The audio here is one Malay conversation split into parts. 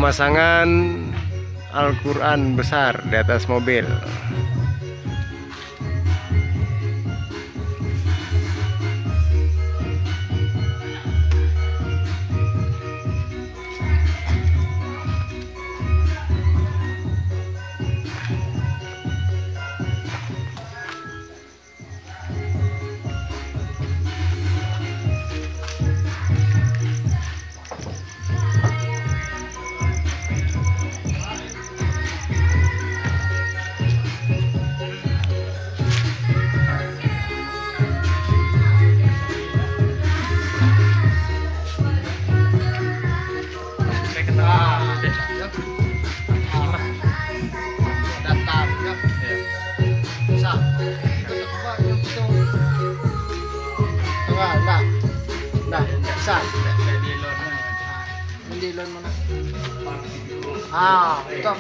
pemasangan Al-Quran besar di atas mobil. Nah, bisa. Mendilon mana? Itu.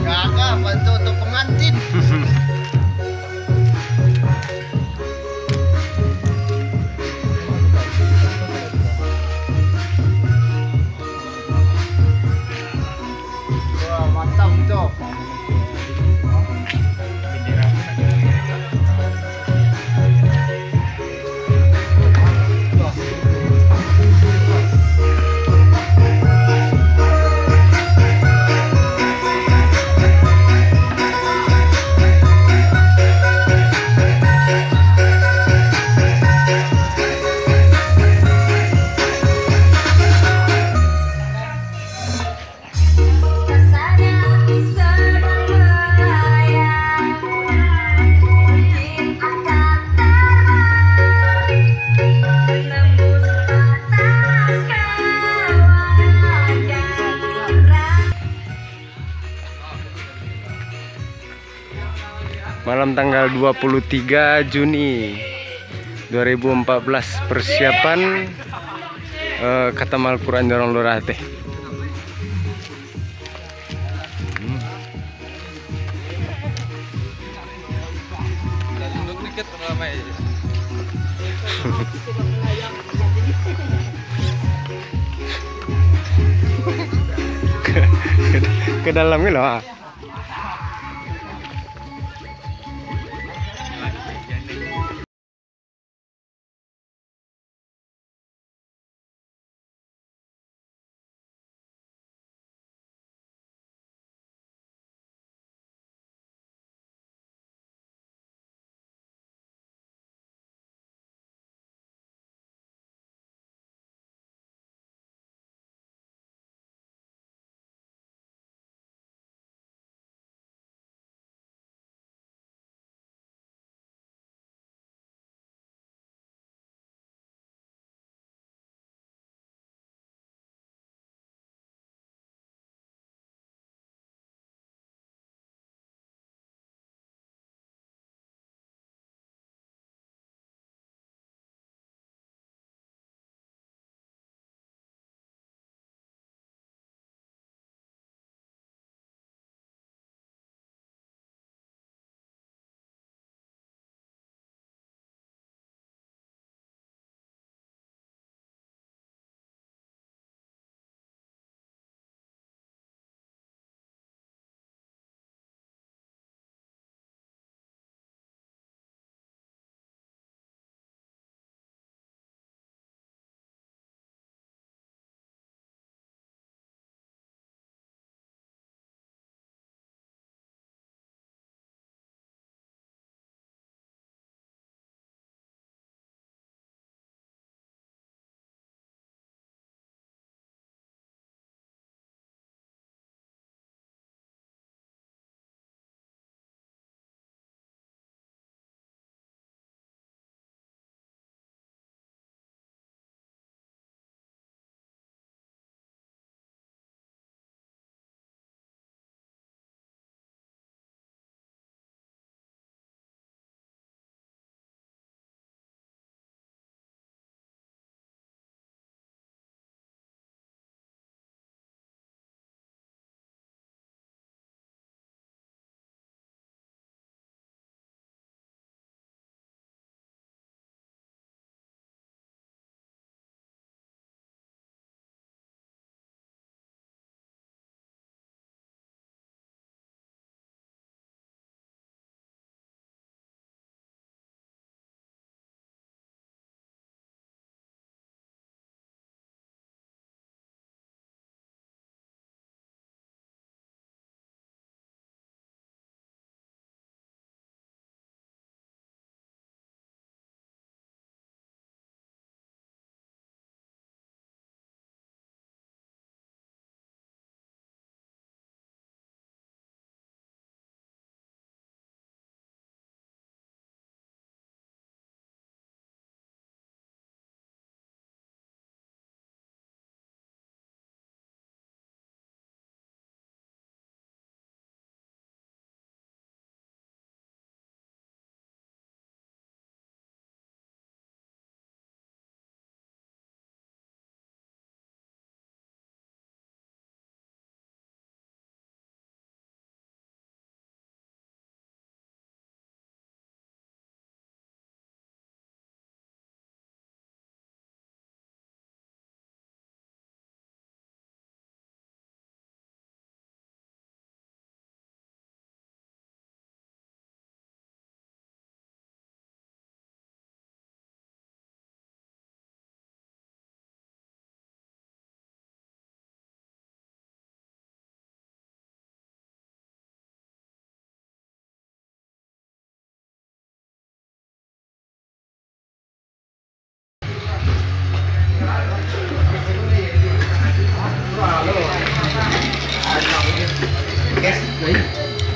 Kakak bantu untuk pengantin. Wah, mantap tuh. Malam tanggal 23 Juni 2014 persiapan khatam Al-Quran Dorong Lurah teh. Ke dalamnya loh.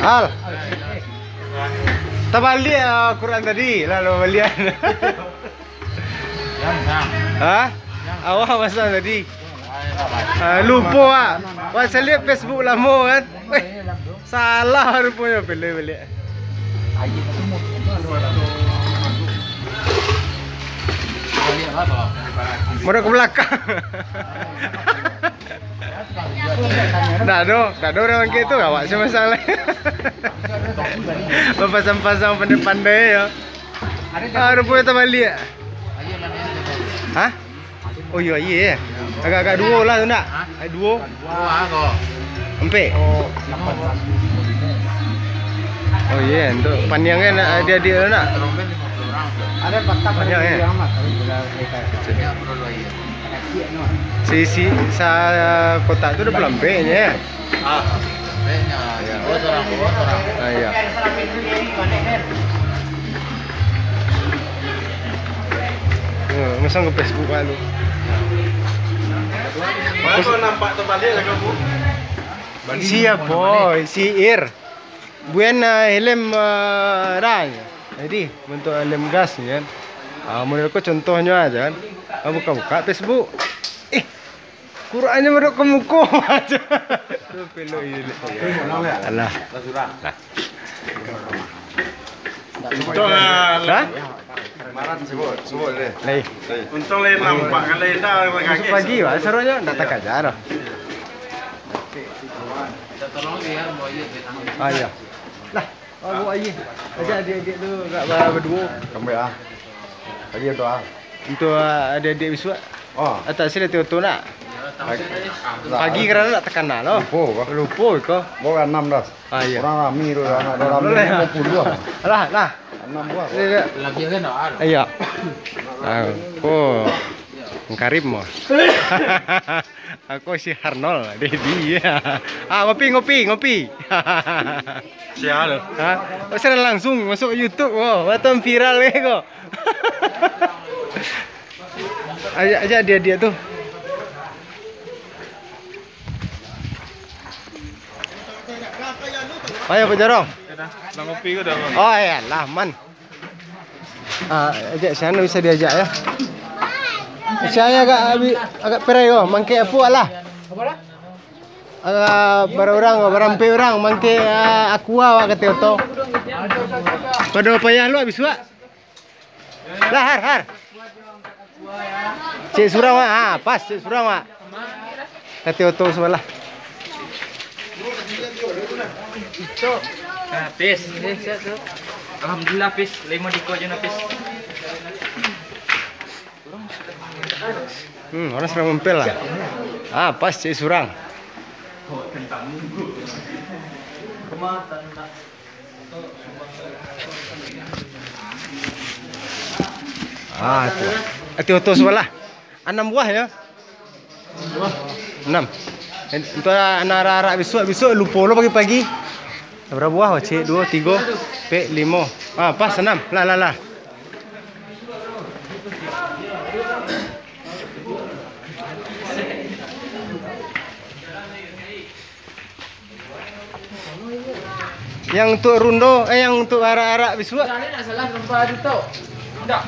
Al. Terbalik Quran tadi lalu balian. Hah? Awak masa tadi. Lupa ah. Wah saya lihat Facebook lama kan. Salah rupanya balik. Mau ke belakang. Dah ada orang kayak itu awak sih masalah. Pasang-pasang pandai-pandai ya. Rupanya terbalik. Hah? Oh iya. Agak-agak dua lah tu nak. Dua. Empik. Oh iya, untuk panjang kan adik-adik tu nak. Ada patah Banyak ya. Si sa kotak tu dah pelambeknya. Iya. Masang ke Facebook kan lu. Mana nampak terbalik lah kamu? Siap boy, si Ir. Buena helm rang. Jadi bentuk helm gas ni kan. Model kau contohnya aja kan. Buka-buka Facebook. Qurannya meruk ke muka aja. Tu peluk ini. Alah. Untung Dah? Maran sebut deh. Lai. Untung lain nampak kan lain dah Besok pagi wah serunya nak tak ajar. Iya. Lah, bawa aje. Ajak adik-adik tu kat berdua. Kamu ya. Tadi tu ah. Untuk adik-adik biswa. Oh. Tak sila tu nak. Pagi kerana nak tekan nak loh. Lupa kau. Bawa 6 dah. Iya. Orang ramai tu anak ramai 50 ah. Lah. 6 buah. Lagi kan ada. Iya. Oh. Karib mo. Aku si Arnold, dia. Ngopi. Siapa tu? Saya langsung masuk YouTube, batam viral kok. Ajak dia tu. Ayo penjarong. Nak kopi ke dah? Oh ya lah man. Ajak sana bisa diajak ya. Saya agak perai kok, mangke apa lah. Berampai orang mangke aku awak kata to. Pada payah lu habis wak. Lah har. Cik surang mak, pas cik surang mak. Kata to sebelah. Itu habis. Alhamdulillah habis. 5 diko je habis. Orang serang mempel lah. Pas cik surang. Tu. Hati-hati sebelah. 6 buah ya. 6. Untuk anak-anak besok lupa lo pagi-pagi. Berapa buah? Cik 2, 3, P 5. Pas 6. Lah. Yang untuk rundo, yang untuk arak-arak biswa. Ini nak salah trompa tu tau. Tak.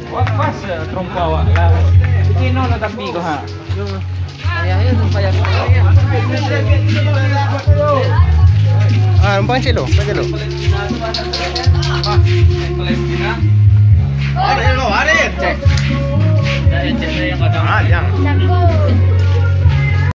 Wah pas trompa awak. Kino nak tapi kau ha. Ayah trompa yang. Empang celo. Ada. Cek. Dah cek yang kau tahu. Yang.